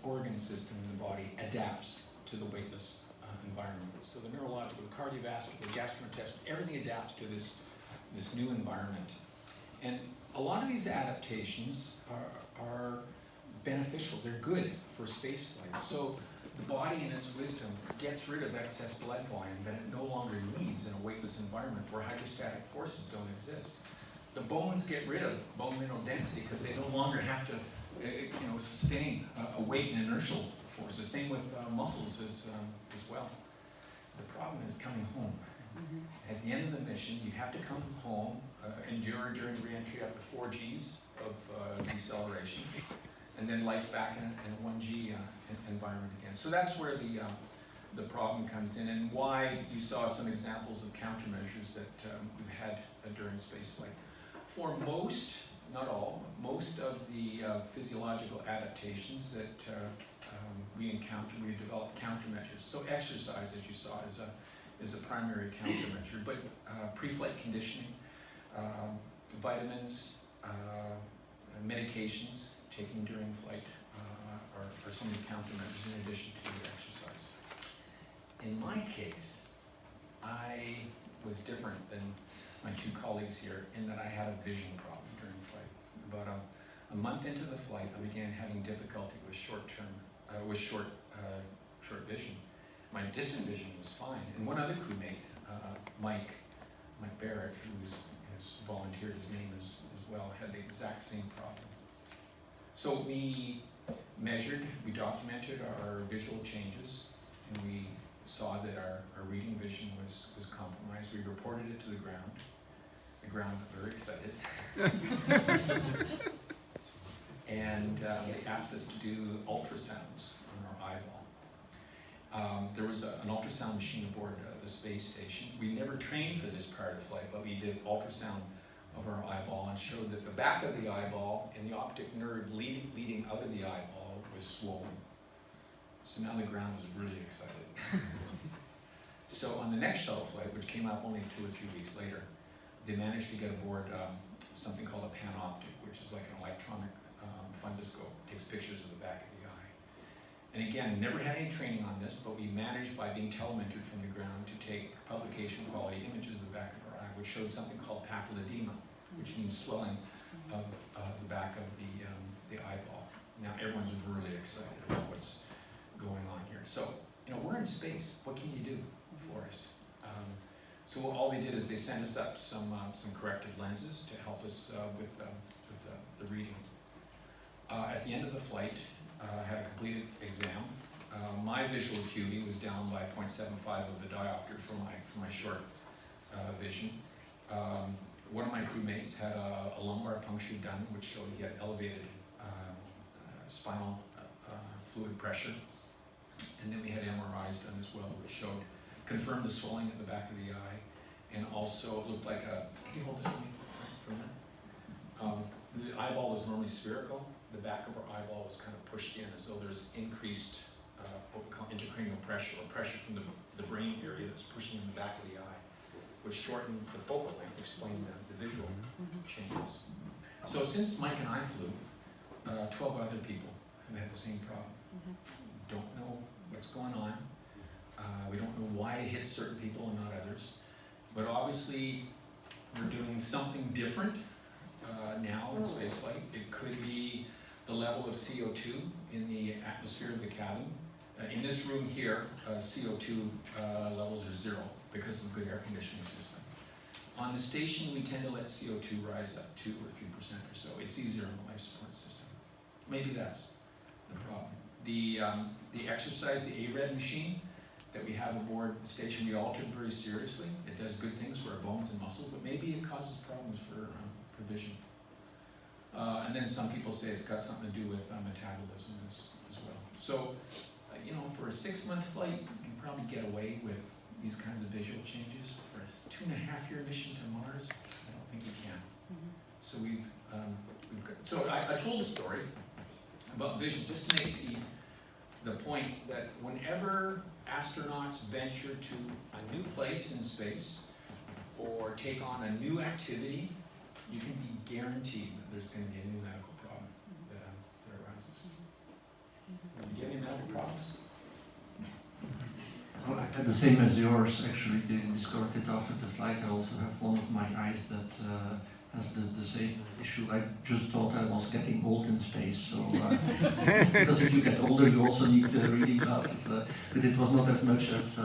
organ system in the body adapts to the weightless environment. So the neurological, the cardiovascular, gastrointestinal, everything adapts to this new environment. And a lot of these adaptations are beneficial. They're good for spaceflight. So the body in its wisdom gets rid of excess blood volume that it no longer needs in a weightless environment where hydrostatic forces don't exist. The bones get rid of bone mineral density because they no longer have to sustain a weight and inertial force. The same with muscls as well. The problem is coming home. At the end of the mission, you have to come home, endure during re-entry up to 4 Gs of deceleration, and then life back in a 1G environment again. So that's where the problem comes in, and why you saw some examples of countermeasures that we've had during spaceflight. For most, not all, most of the physiological adaptations that we encounter, we develop countermeasures. So exercise, as you saw, is a primary countermeasure, but pre-flight conditioning, vitamins, medications taken during flight are some of the countermeasures in addition to exercise. In my case, I was different than my 2 colleagues here in that I had a vision problem during flight. About a month into the flight, I began having difficulty with short vision. My distant vision was fine. And one other crewmate, Mike Barrett, who has volunteered his name as well, had the exact same problem. So we measured, we documented our visual changes, and we saw that our reading vision was compromised. We reported it to the ground. The ground was very excited. And they asked us to do ultrasounds on our eyeball. There was an ultrasound machine aboard the space station. We never trained for this prior to flight, but we did ultrasound of our eyeball and showed that the back of the eyeball and the optic nerve leading out of the eyeball was swollen. So now the ground was really excited. So on the next shuttle flight, which came up only 2 or 3 weeks later, they managed to get aboard something called a panoptic, which is like an electronic fundoscope. It takes pictures of the back of the eye. And again, never had any training on this, but we managed by being telementored from the ground to take publication quality images of the back of our eye, which showed something called papilledema, which means swelling of the back of the eyeball. Now everyone's really excited about what's going on here. So, we're in space. What can you do for us? So all they did is they sent us up some corrective lenses to help us with the reading. At the end of the flight, I had a completed exam. My visual acuity was down by 0.75 of a diopter for my short vision. One of my crewmates had a lumbar puncture done, which showed he had elevated spinal fluid pressure. And then we had MRIs done as well, which confirmed the swelling at the back of the eye, and also it looked like can you hold this for a minute? The eyeball was normally spherical. The back of our eyeball was kind of pushed in as though there's increased what we call intracranial pressure, or pressure from the brain area that's pushing in the back of the eye, which shortened the focal length, explained the visual changes. So since Mike and I flew, 12 other people have had the same problem. Don't know what's going on. We don't know why it hits certain people and not others. But obviously, we're doing something different now in spaceflight. It could be the level of CO2 in the atmosphere of the cabin. In this room here, CO2 levels are 0 because of a good air conditioning system. On the station, we tend to let CO2 rise up 2 or 3% or so. It's easier in the life support system. Maybe that's the problem. The exercise, the ARED machine that we have aboard the station, we altered very seriously. It does good things for our bones and muscles, but maybe it causes problems for vision. And then some people say it's got something to do with metabolism as well. So, for a 6-month flight, you can probably get away with these kinds of visual changes. For a 2.5-year mission to Mars, I don't think you can. So so I told a story about vision just to make the point that whenever astronauts venture to a new place in space or take on a new activity, you can be guaranteed that there's going to be a new medical problem that arises. The same as yours, actually. They discovered it after the flight. I also have one of my eyes that has the same issue. I just thought I was getting old in space. So, because if you get older, you also need reading glasses. But it was not as much as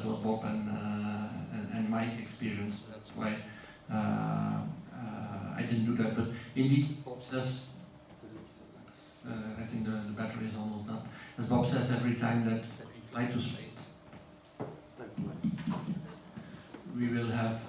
what Bob and Mike experienced. That's why I didn't do that. But indeed, Bob says, I think the battery is almost done. As Bob says, every time that we fly to space, we will have